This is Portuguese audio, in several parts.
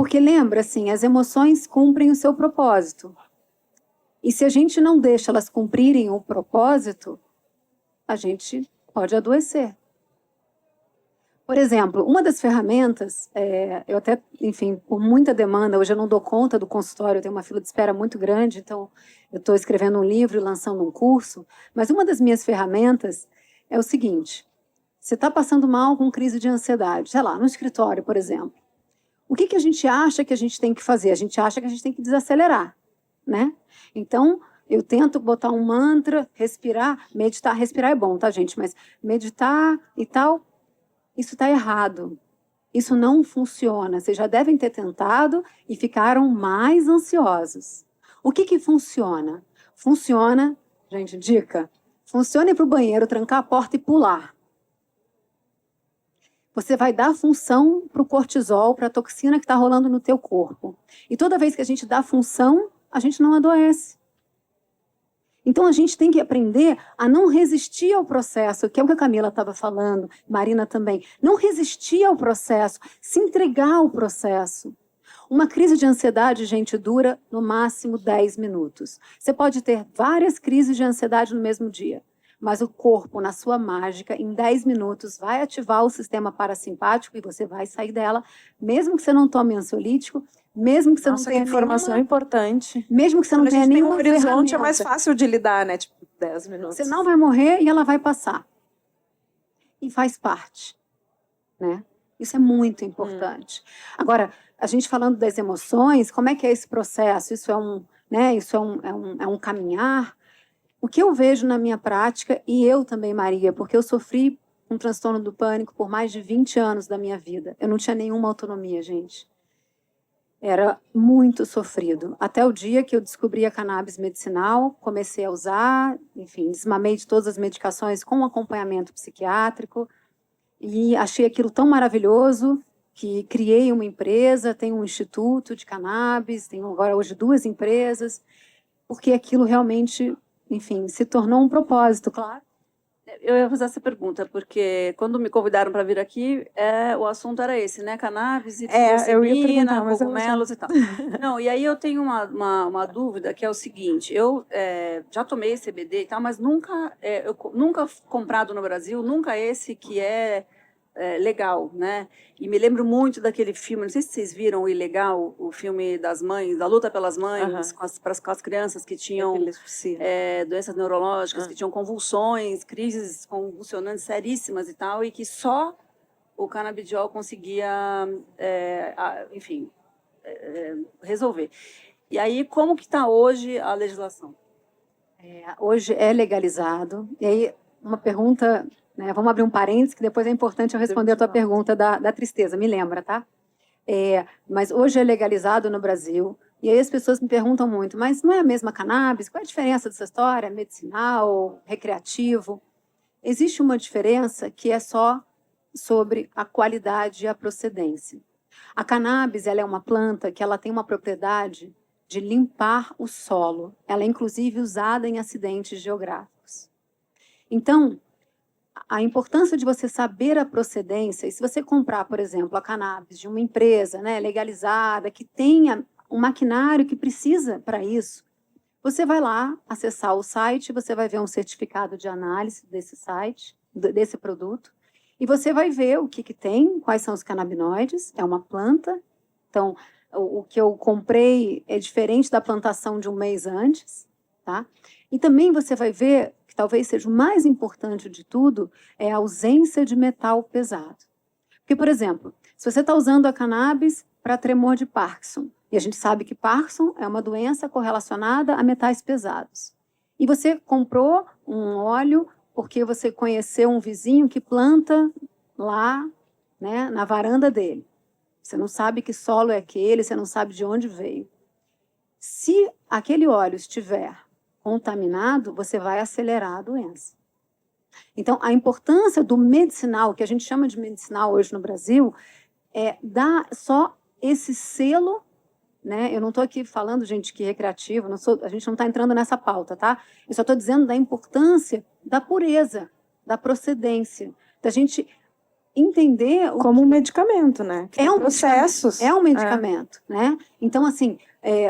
Porque lembra, assim, as emoções cumprem o seu propósito. E se a gente não deixa elas cumprirem o propósito, a gente pode adoecer. Por exemplo, uma das ferramentas, eu até, enfim, por muita demanda, hoje eu não dou conta do consultório, eu tenho uma fila de espera muito grande, então eu estou escrevendo um livro e lançando um curso, mas uma das minhas ferramentas é o seguinte: você está passando mal com crise de ansiedade, sei lá, no escritório, por exemplo. O que a gente acha que a gente tem que fazer? A gente acha que a gente tem que desacelerar, né? Então, eu tento botar um mantra, respirar, meditar. Respirar é bom, tá, gente? Mas meditar e tal, isso está errado. Isso não funciona. Vocês já devem ter tentado e ficaram mais ansiosos. O que funciona? Funciona, gente, dica, funciona ir para o banheiro, trancar a porta e pular. Você vai dar função para o cortisol, para a toxina que está rolando no teu corpo. E toda vez que a gente dá função, a gente não adoece. Então a gente tem que aprender a não resistir ao processo, que é o que a Camila estava falando, Marina também. Não resistir ao processo, se entregar ao processo. Uma crise de ansiedade, gente, dura no máximo 10 minutos. Você pode ter várias crises de ansiedade no mesmo dia, mas o corpo, na sua mágica, em 10 minutos, vai ativar o sistema parasimpático e você vai sair dela, mesmo que você não tome ansiolítico, mesmo que você Nossa, não tenha que informação importante. mesmo que você não tenha nenhuma horizonte ferramenta, é mais fácil de lidar, né? Tipo, 10 minutos. você não vai morrer e ela vai passar. E faz parte, né? Isso é muito importante. Agora, a gente falando das emoções, como é que é esse processo? Isso é um caminhar. O que eu vejo na minha prática, e eu também, Maria, porque eu sofri um transtorno do pânico por mais de 20 anos da minha vida. Eu não tinha nenhuma autonomia, gente. Era muito sofrido. Até o dia que eu descobri a cannabis medicinal, comecei a usar, enfim, desmamei de todas as medicações com acompanhamento psiquiátrico e achei aquilo tão maravilhoso que criei uma empresa, tenho um instituto de cannabis, tenho agora hoje 2 empresas, porque aquilo realmente, enfim, se tornou um propósito, claro. Eu ia fazer essa pergunta, porque quando me convidaram para vir aqui, o assunto era esse, né? Cannabis e eu ia perguntar, mas cogumelos e tal. Não, e aí eu tenho uma dúvida, que é o seguinte: eu já tomei CBD e tal, mas nunca comprado no Brasil, nunca esse que é legal, né? E me lembro muito daquele filme, não sei se vocês viram o Ilegal, o filme das mães, da luta pelas mães, com as crianças que tinham doenças neurológicas, que tinham convulsões, crises convulsionantes seríssimas e tal, e que só o canabidiol conseguia, enfim, resolver. E aí, como que está hoje a legislação? Hoje é legalizado. E aí, uma pergunta, né, vamos abrir um parênteses, que depois é importante eu responder a tua pergunta da tristeza, me lembra, tá? Mas hoje é legalizado no Brasil, e aí as pessoas me perguntam muito, mas não é a mesma cannabis? Qual é a diferença dessa história? Medicinal, recreativo? Existe uma diferença que é só sobre a qualidade e a procedência. A cannabis, ela é uma planta que ela tem uma propriedade de limpar o solo. Ela é, inclusive, usada em acidentes geográficos. Então, a importância de você saber a procedência, e se você comprar, por exemplo, a cannabis de uma empresa, né, legalizada, que tenha um maquinário que precisa para isso, você vai lá acessar o site, você vai ver um certificado de análise desse site, desse produto, e você vai ver o que tem, quais são os canabinoides, é uma planta, então o que eu comprei é diferente da plantação de um mês antes, tá? E também você vai ver, que talvez seja o mais importante de tudo, é a ausência de metal pesado. Porque, por exemplo, se você está usando a cannabis para tremor de Parkinson, e a gente sabe que Parkinson é uma doença correlacionada a metais pesados, e você comprou um óleo porque você conheceu um vizinho que planta lá, né, na varanda dele. Você não sabe que solo é aquele, você não sabe de onde veio. Se aquele óleo estiver contaminado, você vai acelerar a doença. Então, a importância do medicinal, que a gente chama de medicinal hoje no Brasil, é dar só esse selo, né? Eu não estou aqui falando, gente, que recreativo, a gente não está entrando nessa pauta, tá? Eu só estou dizendo da importância da pureza, da procedência, da gente entender Como um medicamento, né? Que tem processos. é um medicamento, né? Então, assim,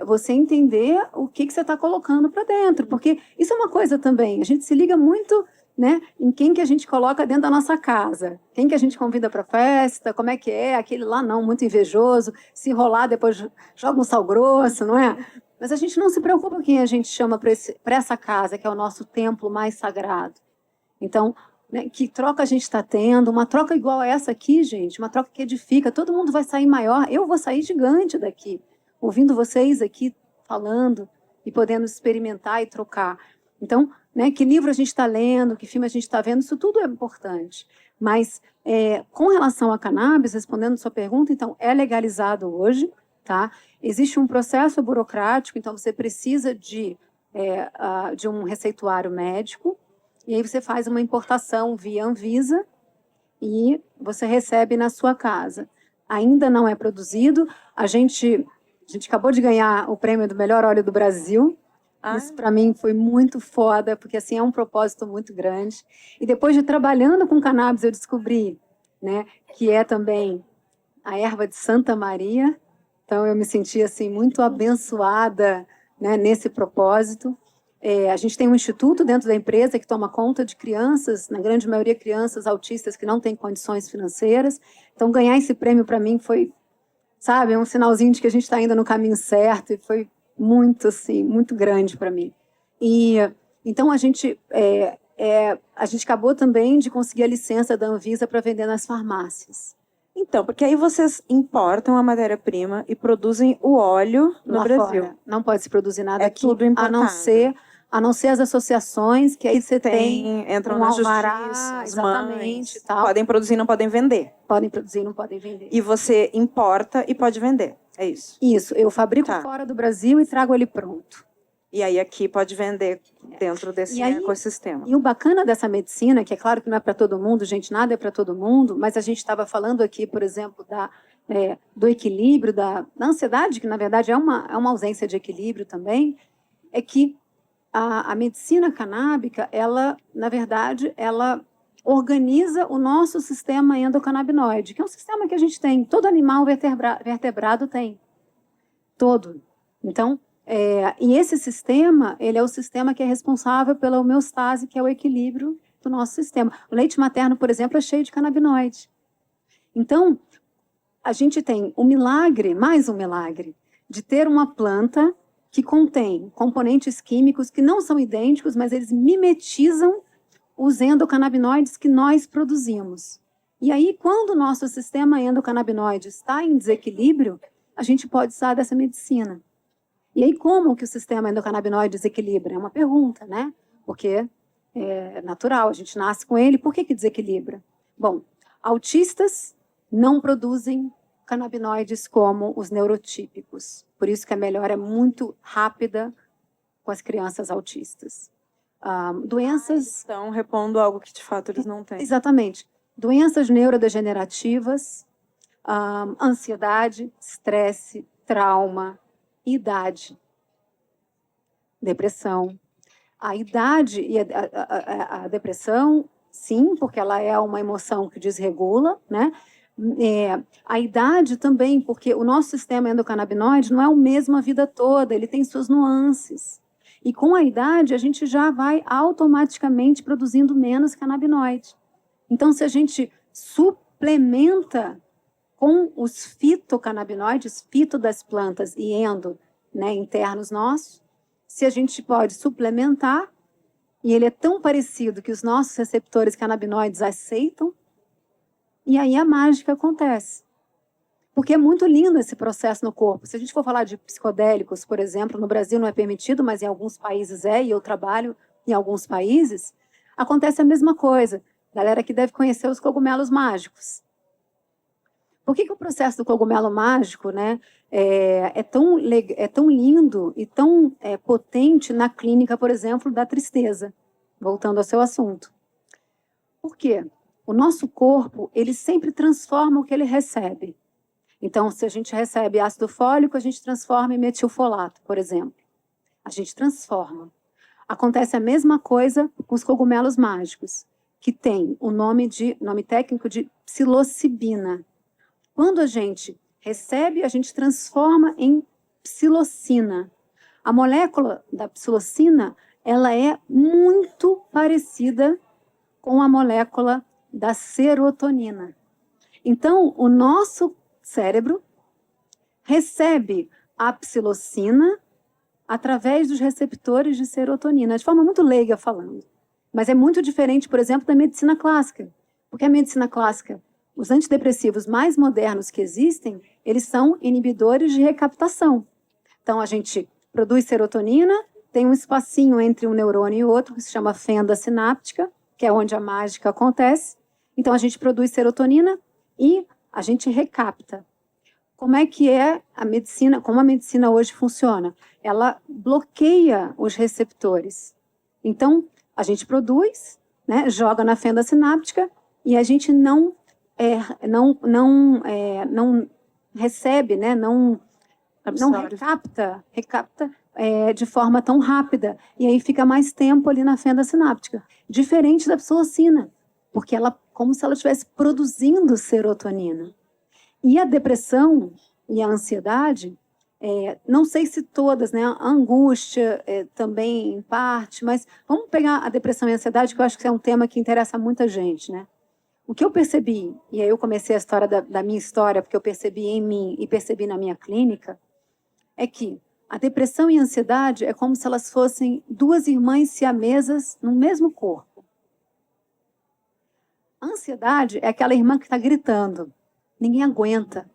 você entender o que você está colocando para dentro, porque isso é uma coisa também, a gente se liga muito, né, em quem que a gente coloca dentro da nossa casa, quem que a gente convida para festa, como é que é, aquele lá não, muito invejoso, se enrolar depois joga um sal grosso, não é? Mas a gente não se preocupa com quem a gente chama para essa casa, que é o nosso templo mais sagrado. Então, né, que troca a gente está tendo, uma troca igual a essa aqui, gente, uma troca que edifica, todo mundo vai sair maior, eu vou sair gigante daqui, ouvindo vocês aqui falando e podendo experimentar e trocar. Então, né, que livro a gente está lendo, que filme a gente está vendo, isso tudo é importante. Mas, com relação a cannabis, respondendo sua pergunta, então, é legalizado hoje, tá? Existe um processo burocrático, então você precisa de um receituário médico, e aí você faz uma importação via Anvisa e você recebe na sua casa. Ainda não é produzido. A gente acabou de ganhar o prêmio do melhor óleo do Brasil. Isso para mim foi muito foda, porque assim é um propósito muito grande. E depois de trabalhando com cannabis, eu descobri, né, que é também a erva de Santa Maria. Então eu me senti assim muito abençoada, né, nesse propósito. A gente tem um instituto dentro da empresa que toma conta de crianças, na grande maioria crianças autistas que não têm condições financeiras. Então, ganhar esse prêmio para mim foi, sabe, um sinalzinho de que a gente está indo no caminho certo e foi muito, assim, muito grande para mim. E então a gente acabou também de conseguir a licença da Anvisa para vender nas farmácias. Então, porque aí vocês importam a matéria-prima e produzem o óleo no Brasil. Fora. Não pode se produzir nada aqui, tudo importado. a não ser as associações, que aí você tem entram um na alvará, justiça, exatamente, tal. Podem produzir, não podem vender. Podem produzir, não podem vender. E você importa e pode vender, é isso? Isso, eu fabrico fora do Brasil e trago ele pronto. E aí aqui pode vender dentro desse ecossistema. E o bacana dessa medicina, que é claro que não é para todo mundo, gente, nada é para todo mundo, mas a gente estava falando aqui, por exemplo, do equilíbrio, da ansiedade, que na verdade é uma ausência de equilíbrio também, é que a medicina canábica, ela, na verdade, ela organiza o nosso sistema endocannabinoide, que é um sistema que a gente tem, todo animal vertebrado tem, todo. Então, e esse sistema, ele é o sistema que é responsável pela homeostase, que é o equilíbrio do nosso sistema. O leite materno, por exemplo, é cheio de canabinoide. Então, a gente tem um milagre, mais um milagre, de ter uma planta que contém componentes químicos que não são idênticos, mas eles mimetizam os endocannabinoides que nós produzimos. E aí, quando o nosso sistema endocannabinoide está em desequilíbrio, a gente pode usar dessa medicina. E aí, como que o sistema endocannabinoide desequilibra? É uma pergunta, né? Porque é natural, a gente nasce com ele, por que desequilibra? Bom, autistas não produzem canabinoides como os neurotípicos. Por isso que a melhora é muito rápida com as crianças autistas. Doenças... Estão repondo algo que, de fato, eles não têm. Exatamente. Doenças neurodegenerativas, ansiedade, estresse, trauma, idade, depressão. A idade e a depressão, sim, porque ela é uma emoção que desregula, né? A idade também, porque o nosso sistema endocannabinoide não é o mesmo a vida toda, ele tem suas nuances. E com a idade, a gente já vai automaticamente produzindo menos canabinoide. Então, se a gente suplementa com os fitocannabinoides, fito das plantas e endo, né, internos nossos, se a gente pode suplementar, e ele é tão parecido que os nossos receptores canabinoides aceitam, e aí a mágica acontece. Porque é muito lindo esse processo no corpo. Se a gente for falar de psicodélicos, por exemplo, no Brasil não é permitido, mas em alguns países e eu trabalho em alguns países, acontece a mesma coisa. Galera que deve conhecer os cogumelos mágicos. Por que o processo do cogumelo mágico, né, é tão lindo e tão potente na clínica, por exemplo, da tristeza? Voltando ao seu assunto. Por quê? O nosso corpo, ele sempre transforma o que ele recebe. Então, se a gente recebe ácido fólico, a gente transforma em metilfolato, por exemplo. A gente transforma. Acontece a mesma coisa com os cogumelos mágicos, que tem o nome técnico de psilocibina. Quando a gente recebe, a gente transforma em psilocina. A molécula da psilocina, ela é muito parecida com a molécula da serotonina. Então, o nosso cérebro recebe a psilocina através dos receptores de serotonina, de forma muito leiga falando. Mas é muito diferente, por exemplo, da medicina clássica. Porque a medicina clássica, os antidepressivos mais modernos que existem, eles são inibidores de recaptação. Então, a gente produz serotonina, tem um espacinho entre um neurônio e outro, que se chama fenda sináptica, que é onde a mágica acontece. Então, a gente produz serotonina e a gente recapta. Como é que é a medicina, como a medicina hoje funciona? Ela bloqueia os receptores. Então, a gente produz, né, joga na fenda sináptica e a gente não recebe, né, não recapta de forma tão rápida. E aí fica mais tempo ali na fenda sináptica. Diferente da psilocina, porque ela, como se ela estivesse produzindo serotonina. E a depressão e a ansiedade, não sei se todas, né? A angústia também, em parte, mas vamos pegar a depressão e a ansiedade, que eu acho que é um tema que interessa muita gente, né? O que eu percebi, e aí eu comecei a história da minha história, porque eu percebi em mim e percebi na minha clínica, é que a depressão e a ansiedade é como se elas fossem duas irmãs siamesas no mesmo corpo. A ansiedade é aquela irmã que está gritando. Ninguém aguenta.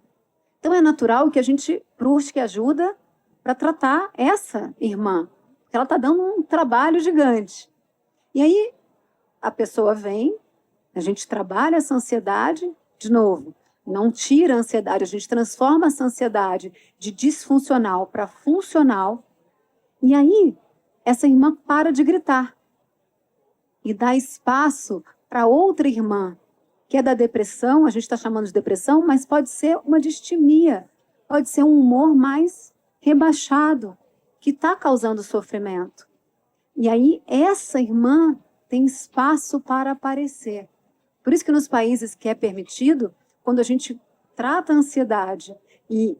Então é natural que a gente busque ajuda para tratar essa irmã, porque ela está dando um trabalho gigante. E aí a pessoa vem, a gente trabalha essa ansiedade, de novo, não tira a ansiedade, a gente transforma essa ansiedade de disfuncional para funcional, e aí essa irmã para de gritar e dá espaço para outra irmã, que é da depressão, a gente está chamando de depressão, mas pode ser uma distimia, pode ser um humor mais rebaixado, que está causando sofrimento. E aí essa irmã tem espaço para aparecer. Por isso que nos países que é permitido, quando a gente trata a ansiedade e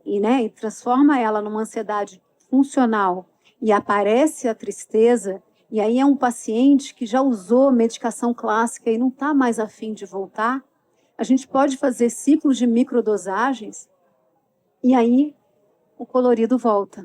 transforma ela numa ansiedade funcional e aparece a tristeza, e aí é um paciente que já usou medicação clássica e não está mais a fim de voltar, a gente pode fazer ciclos de microdosagens e aí o colorido volta.